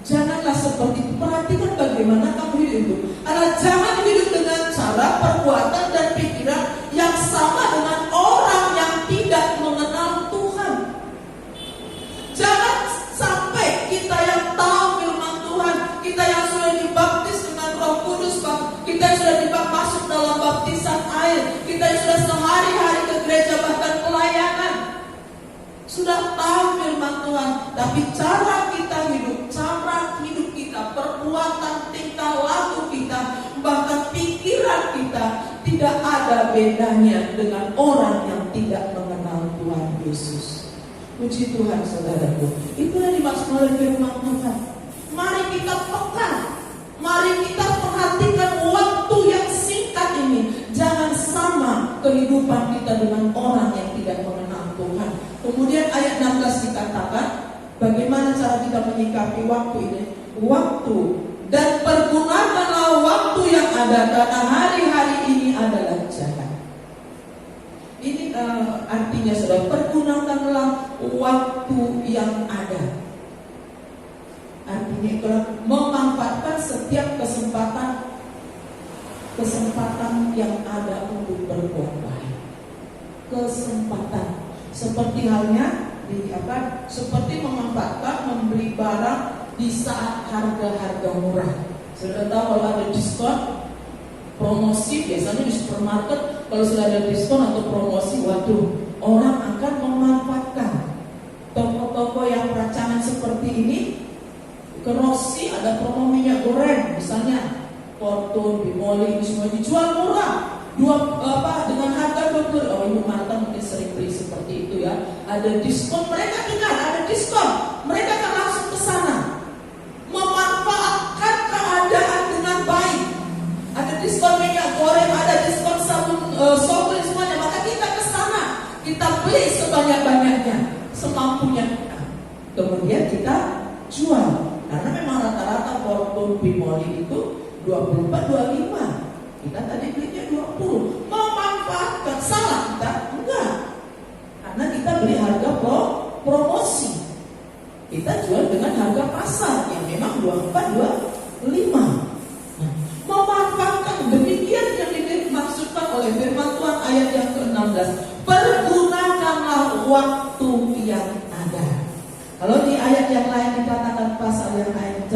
Janganlah seperti itu. Perhatikan bagaimana kamu hidup. Jangan hidup dengan cara, perbuatan dan pikiran yang sama dengan orang yang tidak mengenal Tuhan. Jangan sampai kita yang tahu firman Tuhan, kita yang sudah dibaptis dengan Roh Kudus, kita yang sudah masuk dalam baptisan air, kita yang sudah sehari-hari ke gereja bahkan pelayanan, sudah tahu firman Tuhan, tapi cara kita hidup kita, perbuatan, tingkah laku kita, bahkan pikiran kita tidak ada bedanya dengan orang yang tidak mengenal Tuhan Yesus. Puji Tuhan, saudaraku. Itulah dimaksud oleh firman Tuhan. Mari kita peka, mari kita perhatikan waktu yang singkat ini. Jangan sama kehidupan kita dengan orang yang tidak mengenal Tuhan. Kemudian ayat 16 dikatakan, bagaimana cara kita menyikapi waktu ini? Waktu, dan pergunakanlah waktu yang ada, karena hari-hari ini adalah jahat. Ini artinya sudah pergunakanlah waktu yang ada. Artinya itulah memanfaatkan setiap kesempatan yang ada untuk berbuat baik. Kesempatan seperti halnya seperti memanfaatkan membeli barang di saat harga-harga murah. Sudah tahu kalau ada diskon, promosi, biasanya di supermarket kalau sudah ada diskon atau promosi, waduh, orang akan memanfaatkan. Toko-toko yang rancangan seperti ke Roxy ada promo minyak goreng, misalnya Fortune, Bimoli, ini semua dijual murah. Dengan harga 20. Oh, Ibu Marta mungkin sering beli seperti itu ya. Ada diskon, mereka dengar ada diskon, mereka akan langsung ke sana, memanfaatkan keadaan dengan baik. Ada diskon minyak goreng, ada diskon sabun, sobri semuanya. Maka kita ke sana, kita beli sebanyak-banyaknya, semampunya kita. Kemudian kita jual. Karena memang rata-rata Fortune, Bimoli itu 24-25. Kita tadi belinya 20. Memanfaatkan, salah kita? Enggak. Karena kita beli harga promosi. Kita jual dengan harga pasar yang memang 24-25. Nah, memanfaatkan, demikian yang dimaksudkan oleh firman Tuhan ayat yang ke-16. Pergunakanlah waktu yang ada. Kalau di ayat yang lain dikatakan pasal yang lain,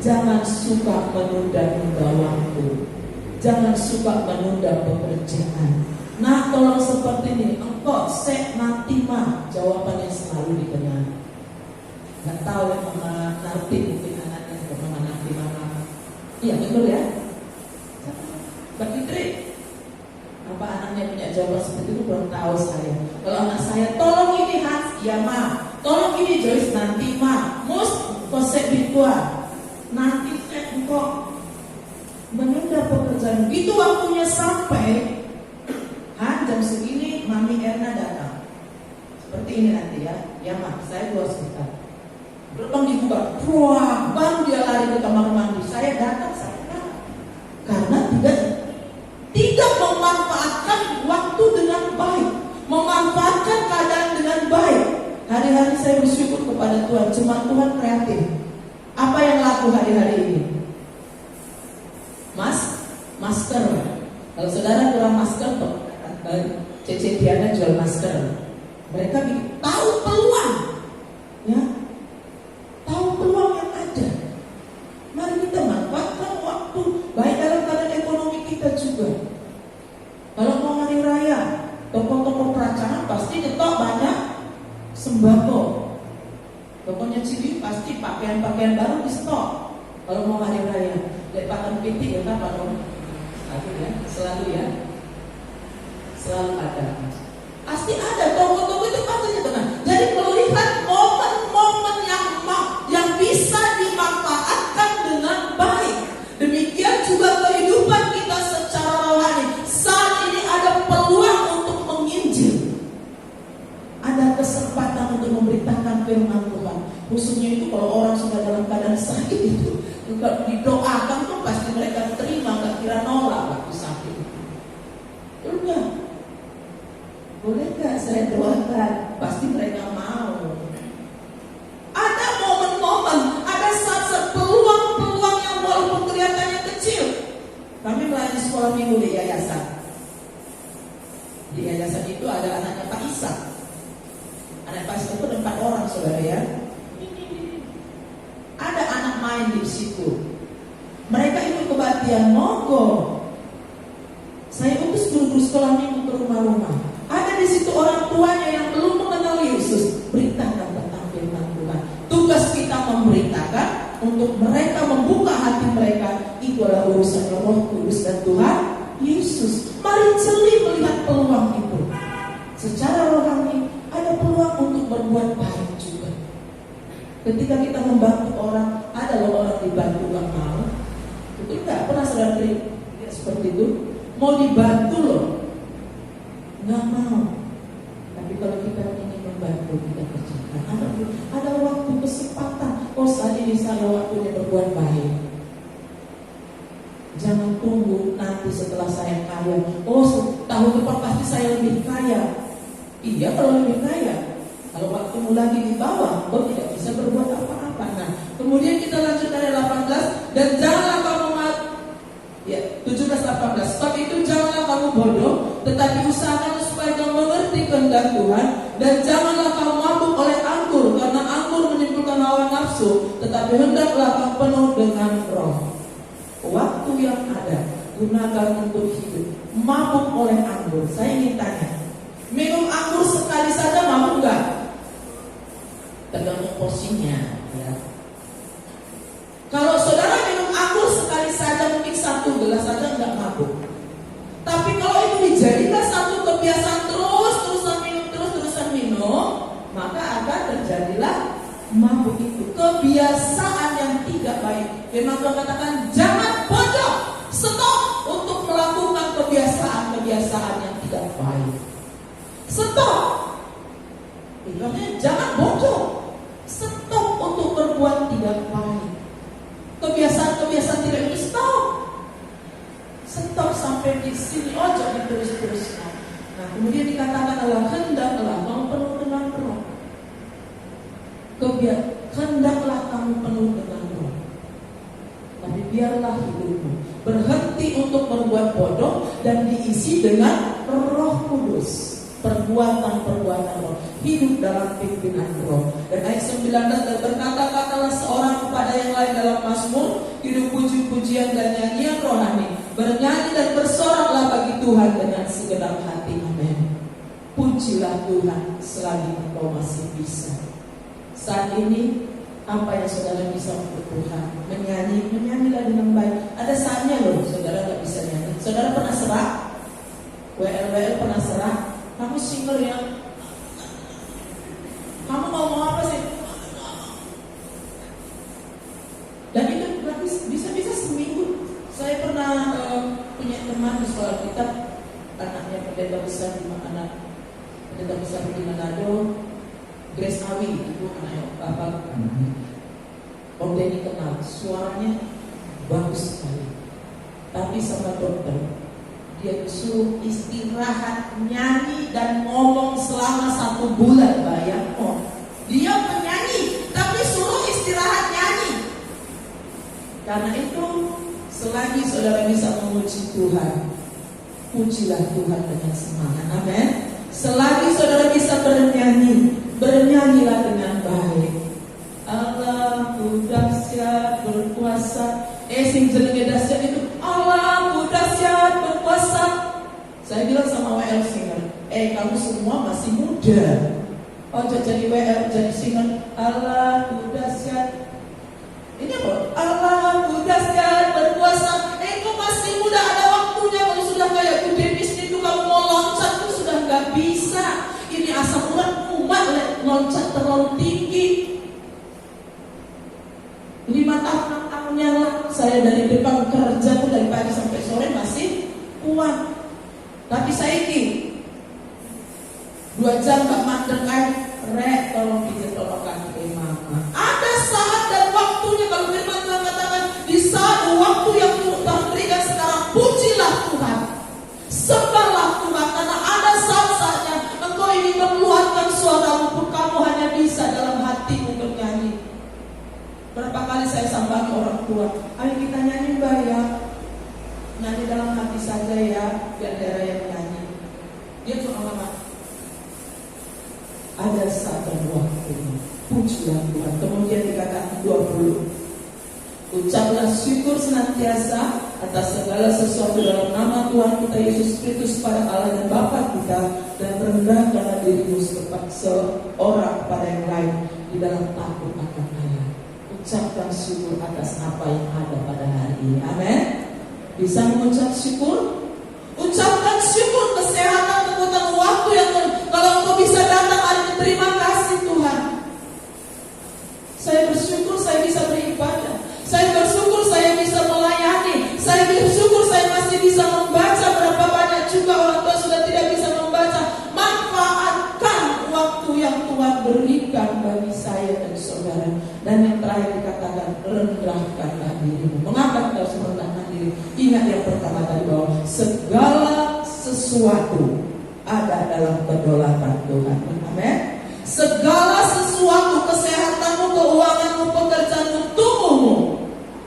jangan suka menunda-nunda waktu. Jangan suka menunda pekerjaan. Nah, tolong seperti ini, engkau nanti mah, jawabannya selalu dikenal. Gak tahu yang Mama Narti mungkin anaknya ke Mama Narti Mama. Iya betul ya. Mbak Fitri, apa anaknya punya jawaban seperti itu belum tahu saya. Kalau anak saya, tolong ini Hans, iya ma. Tolong ini Joyce, nanti ma. Mus, konsep virtual. Nanti engkau menunda pekerjaan. Itu waktunya sampai jam segini Mami Erna datang. Seperti ini nanti ya. Ya ma, saya keluar sebentar. Gerbang dibuka, wah, baru dia lari ke kamar mandi. Saya datang, saya datang. Karena tidak memanfaatkan waktu dengan baik, memanfaatkan keadaan dengan baik. Hari-hari saya bersyukur kepada Tuhan, cuma Tuhan kreatif. Apa yang laku hari-hari ini? Masker. Kalau saudara kurang masker, Cece Diana jual masker. Mereka tahu peluang, ya, tahu peluang yang ada. Mari kita manfaatkan waktu, baik dalam keadaan ekonomi kita juga. Kalau mau hari raya, toko-toko perancangan pasti ketok banyak sembako. Tokonya Cili pasti pakaian-pakaian baru di stok. Kalau mau hari raya, lepakan pitik ya kan Pak Om. Selalu ada. Pasti ada toko-toko itu pasti tenang. Jadi melihat momen-momen yang bisa dimanfaatkan dengan baik. Demikian juga kehidupan kita secara rohani. Saat ini ada peluang untuk menginjil. Ada kesempatan untuk memberitakan firman Tuhan. Khususnya itu kalau orang sudah dalam keadaan sakit itu, juga didoakan tuh pasti mereka terima, gak kira nolak waktu sakit. Betul. Boleh gak saya doakan? Pasti mereka mau. Ada momen-momen, ada saat-saat peluang-peluang yang walaupun kelihatannya kecil. Kami melayani sekolah minggu di yayasan. Di yayasan itu ada anaknya Pak Isa. Anak Pak Isa itu ada 4 orang saudara ya. Ada anak main di situ. Mereka ikut kebaktian monggo. Saya utus guru-guru sekolah minggu ke rumah-rumah. Ada di situ orang tuanya yang belum mengenal Yesus. Beritakan tentang firman Tuhan. Tugas kita memberitakan untuk mereka membuka hati mereka. Itu adalah urusan Roh Kudus dan Tuhan Yesus. Mari jeli melihat peluang itu. Secara rohani ada peluang untuk berbuat baik juga. Ketika kita membantu orang, ada loh orang dibantu gak mau. Betul gak? Pernah saudara lihat seperti itu? Mau dibantu loh, gak mau. Tapi kalau kita ingin membantu, kita kerjakan. Ada waktu kesempatan. Oh saat ini saya waktunya berbuat baik. Jangan tunggu nanti setelah saya kaya. Oh tahun depan pasti saya lebih kaya. Iya kalau lebih kaya. Kalau waktumu lagi di bawah, kau tidak bisa berbuat apa-apa. Nah, kemudian kita lanjut dari 18. Dan janganlah kamu 17-18. Sebab itu janganlah kamu bodoh, tetapi usahakan supaya kamu mengerti kehendak Tuhan. Dan janganlah kamu mabuk oleh anggur, karena anggur menimbulkan hawa nafsu. Tetapi hendaklah kamu penuh dengan Roh. Waktu yang ada gunakan untuk hidup. Mabuk oleh anggur. Saya ingin tanya, minum anggur sekali saja mabuk enggak? Tergantung porsinya ya. jadilah mabuk itu. Kebiasaan yang tidak baik. Firman Tuhan katakan jangan bodoh. Stop untuk melakukan kebiasaan-kebiasaan yang tidak baik. Stop. Bilangnya jangan bodoh. Stop untuk berbuat tidak baik. Kebiasaan-kebiasaan tidak ini stop. Stop sampai di sini. Oh jadi terus-terusnya. Nah kemudian dikatakan adalah hendaklah kamu penuh dengan roh. Hendaklah kamu penuh dengan roh. Tapi biarlah hidupmu berhenti untuk berbuat bodoh dan diisi dengan Roh Kudus. Perbuatan-perbuatan roh, hidup dalam pimpinan roh. Dan ayat 19 berkata-katalah seorang kepada yang lain dalam Mazmur, hidup puji-pujian dan nyanyian rohani, bernyanyi dan bersoraklah bagi Tuhan dengan segenap hati. Amin. Pujilah Tuhan selagi engkau masih bisa. Saat ini apa yang saudara bisa untuk Tuhan? Menyanyilah dengan baik. Ada saatnya loh saudara gak bisa nyanyi. Saudara pernah serak? WL pernah serak? Kamu single ya? Kamu mau apa sih? Dan itu bisa seminggu. Saya pernah punya teman di sekolah kita, anaknya pendeta besar di mana? Pendeta besar di Manado, Grace Awi, itu anaknya bapak. Om Denny kenal, suaranya bagus sekali. Tapi sama dokter, dia disuruh istirahat nyanyi dan ngomong selama 1 bulan. Bayangkan, dia penyanyi tapi suruh istirahat nyanyi. Karena itu selagi saudara bisa memuji Tuhan, pujilah Tuhan dengan semangat. Amin. Selagi saudara bisa bernyanyi, bernyanyilah dengan baik. Allahku dahsyat berkuasa. Sing jenenge dahsyat itu Allahku dahsyat berkuasa. Saya bilang sama WL singer, kamu semua masih muda. Oh jadi WL jadi singer Allahku dahsyat. Ini apa? Allahku dahsyat berkuasa. Kau masih muda, ada waktunya. Kalau sudah kayak Demis itu kamu mau loncat itu sudah nggak bisa. Ini asam urat kumat loncat terlalu tinggi. 5 tahun 6 tahun yang lalu saya dari depan kerja tuh dari pagi sampai sore masih kuat. Tapi saya ini 2 jam gak mandek rek tolong pijat tolong kaki mama. Ada saat dan waktunya. Kalau firman Tuhan katakan di saat waktu yang Tuhan berikan sekarang, pujilah Tuhan, sembahlah Tuhan, karena ada saat-saatnya engkau ingin mengeluarkan suaramu pun kamu hanya bisa dalam hatimu bernyanyi. Berapa kali saya sambangi orang tua, ayo kita nyanyi mbak ya, nyanyi dalam hati saja ya, biar daerah yang nyanyi. Dia cuma mama. Ada saat dan waktunya, pujilah Tuhan. Kemudian dikatakan 20, ucaplah syukur senantiasa atas segala sesuatu dalam nama Tuhan kita Yesus Kristus pada Allah dan Bapa kita, dan rendahkanlah dirimu seorang kepada yang lain di dalam takut akan Allah. Ucapkan syukur atas apa yang ada pada hari ini. Amin. Bisa mengucap syukur? Ucapkan syukur kesehatan, kekuatan waktu yang kalau engkau bisa datang hari ini, terima kasih Tuhan. Saya bersyukur saya bisa beribadah. Saya bersyukur saya bisa melayani. Saya bersyukur saya masih bisa membaca. Berapa banyak juga orang tua sudah tidak bisa membaca. Manfaatkan waktu yang Tuhan berikan bagi saya dan saudara. Dan yang terakhir dikatakan, rendahkanlah dirimu. Mengapa kita harus merendahkan diri? Ingat yang pertama tadi bahwa segala sesuatu ada dalam kedaulatan Tuhan. Amin. Segala sesuatu, kesehatanmu, keuanganmu, pekerjaanmu, tubuhmu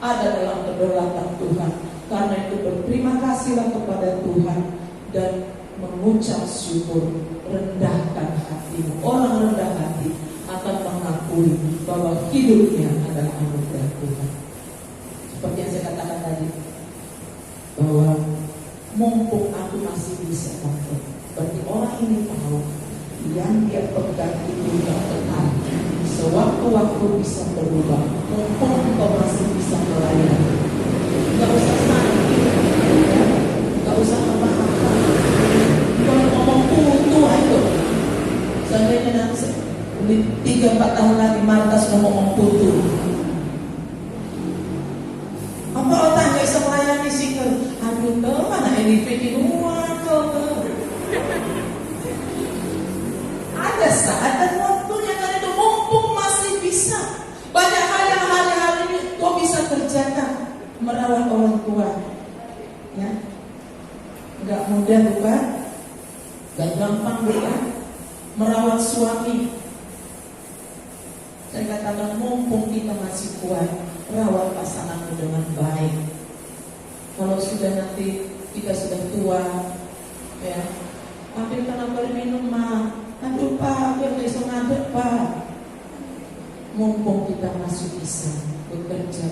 ada dalam kedaulatan Tuhan. Karena itu berterima kasihlah kepada Tuhan dan mengucap syukur. Rendahkan hatimu. Orang rendah hati akan mengakui bahwa hidupnya adalah anugerah Tuhan. Seperti yang saya katakan tadi, bahwa mumpung aku masih bisa pakai, berarti orang ini tahu yang dia pegang itu gak tetap. Sewaktu-waktu bisa berubah. Mumpung kau masih bisa melayani, gak usah sakit, gak usah apa-apa. Kalau ngomong putu itu, seandainya nanti 3-4 tahun sebentar lagi Marta sudah ngomong putu. Apa otak nggak bisa melayani single? Aduh, tuh mana ini di luar tuh. Ada saat dan waktunya kan itu mumpung masih bisa. Banyak hal yang hari-hari ini kau bisa kerjakan. Merawat orang tua, ya, nggak mudah bukan? Gak gampang bukan? Merawat suami. Saya katakan mumpung kita masih kuat, rawat pasanganmu dengan baik. Kalau sudah nanti kita sudah tua, ya, ambilkan apa minum mah. Aduh Pak, biar bisa ngaduk Pak. Mumpung kita masih bisa bekerja.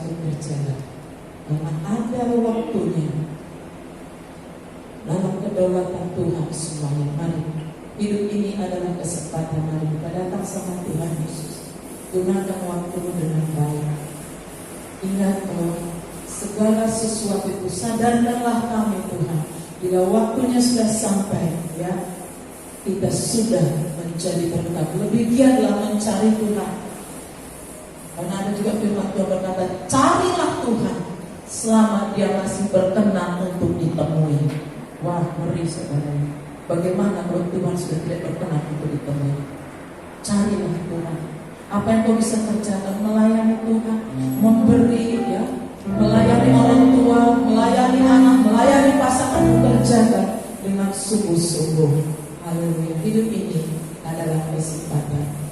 Karena ada waktunya. Dalam kedaulatan Tuhan semuanya. Mari, hidup ini adalah kesempatan. Mari kita datang sama Tuhan Yesus. Gunakan waktumu dengan baik. Ingat bahwa segala sesuatu itu, sadarkanlah kami Tuhan. Bila waktunya sudah sampai, ya, kita sudah menjadi berkat. Lebih giatlah mencari Tuhan. Karena ada juga firman Tuhan berkata, carilah Tuhan selama dia masih berkenan untuk ditemui. Wah, ngeri saudara. Bagaimana kalau Tuhan sudah tidak berkenan untuk ditemui? Carilah Tuhan. Apa yang kau bisa kerjakan? Melayani Tuhan, memberi, ya, melayani orang tua, melayani anak, melayani pasangan, kerjakan dengan sungguh-sungguh. Haleluya. Hidup ini adalah kesempatan.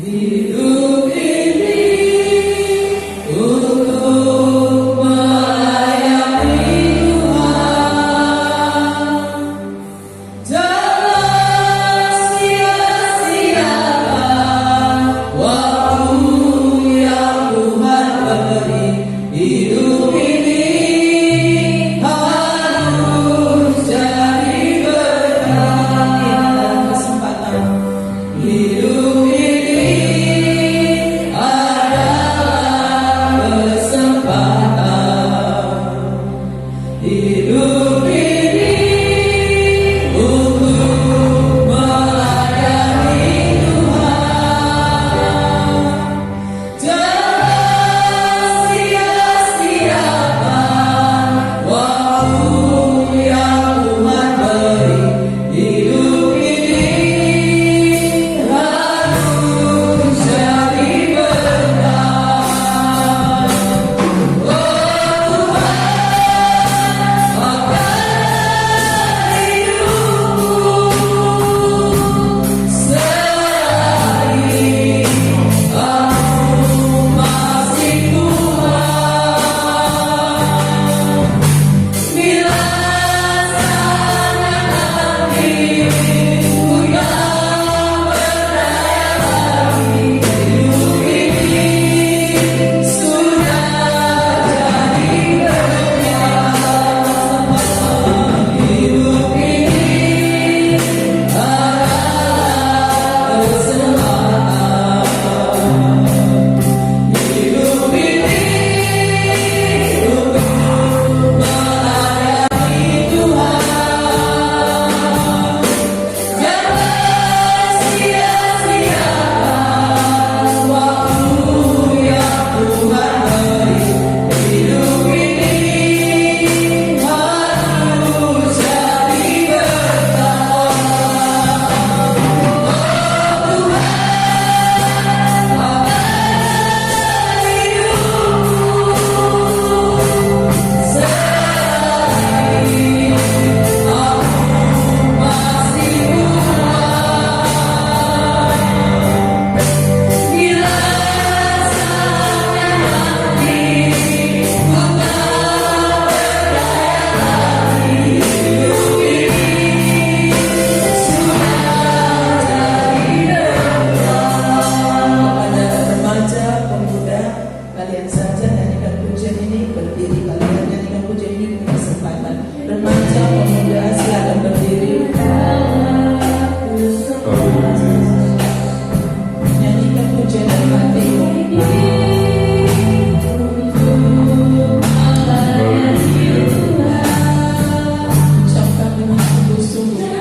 Hidup ini kalian saja nyanyikan pujian ini, berdiri kalian nyanyikan pujian ini punya kesempatan. Remaja, pemuda, silakan berdiri. Nyanyikan pujian dari hati. Ucapkan dengan sungguh-sungguh.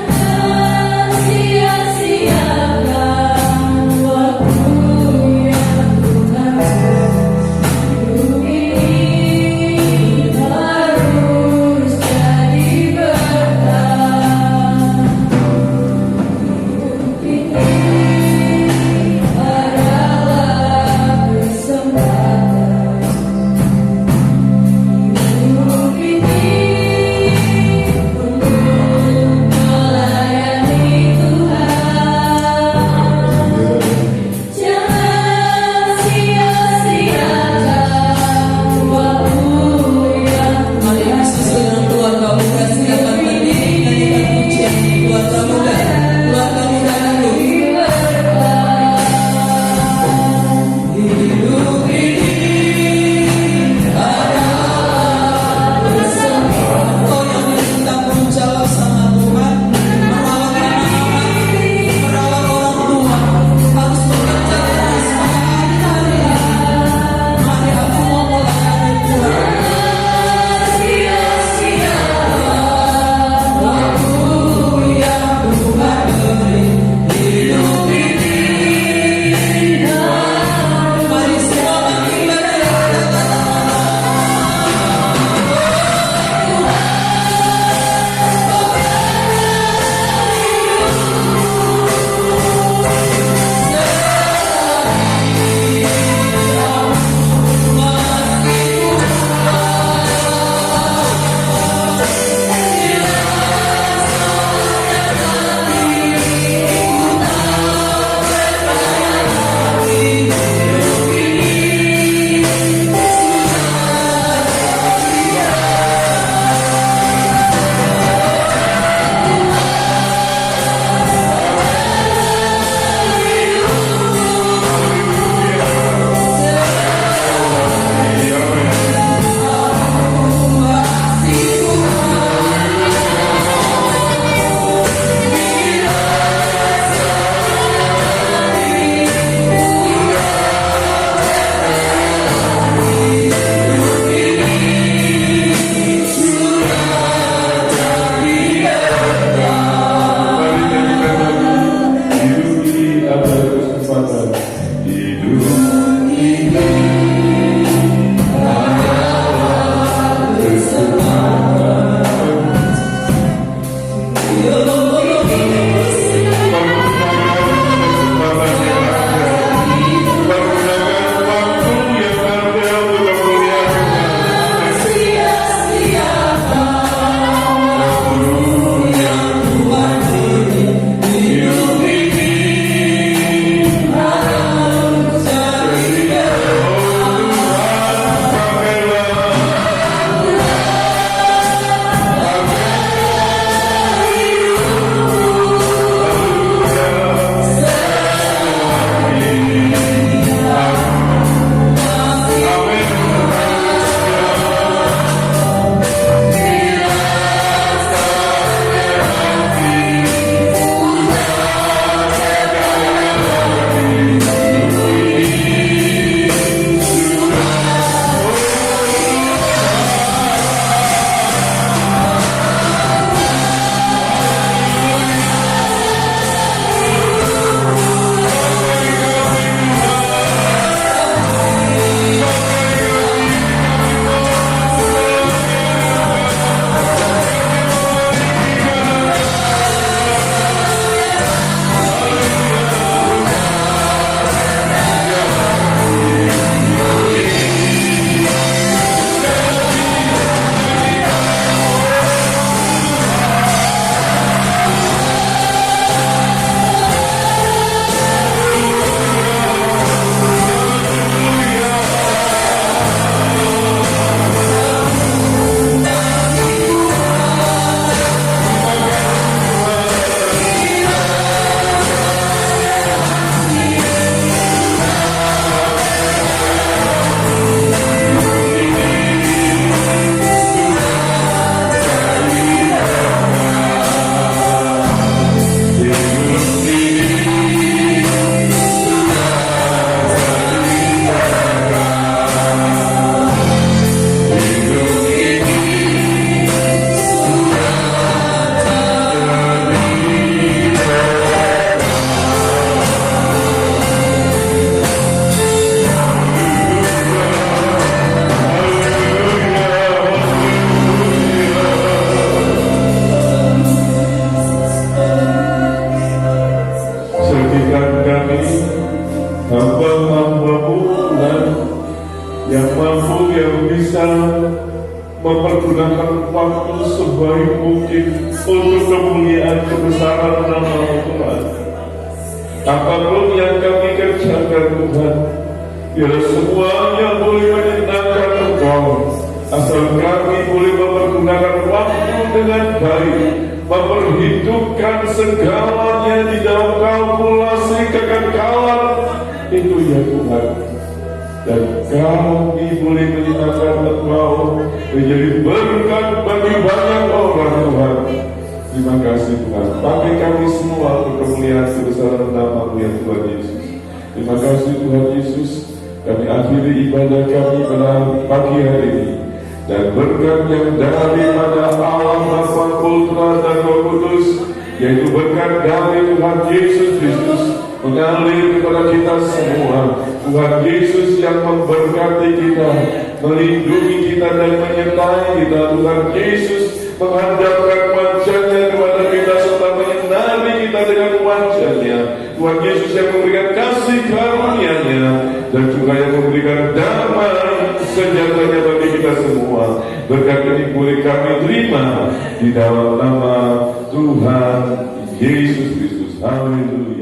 yang mampu, yang bisa mempergunakan waktu sebaik mungkin untuk kemuliaan kebesaran nama Tuhan. Apapun yang kami kerjakan Tuhan, biar semuanya boleh menyenangkan Engkau, asal kami boleh mempergunakan waktu dengan baik, memperhitungkan segalanya di dalam kalkulasi kekekalan itu ya Tuhan. Dan kami boleh menyenangkan Engkau, menjadi berkat bagi banyak orang Tuhan. Terima kasih Tuhan. Pakai kami semua untuk kemuliaan kebesaran nama-Mu ya Tuhan Yesus. Terima kasih Tuhan Yesus. Kami akhiri ibadah kami pada pagi hari ini, dan berkat yang daripada Allah Bapa, Putra dan Roh Kudus, yaitu berkat dari Tuhan Yesus Kristus, mengalir kepada kita semua. Tuhan Yesus yang memberkati kita, melindungi kita dan menyertai kita. Tuhan Yesus menghadapkan wajahnya kepada kita serta menyinari kita dengan wajahnya. Tuhan Yesus yang memberikan kasih karunia-Nya dan juga yang memberikan damai sejatanya bagi kita semua. Berkat ini boleh kami terima di dalam nama Tuhan Yesus Kristus. Haleluya.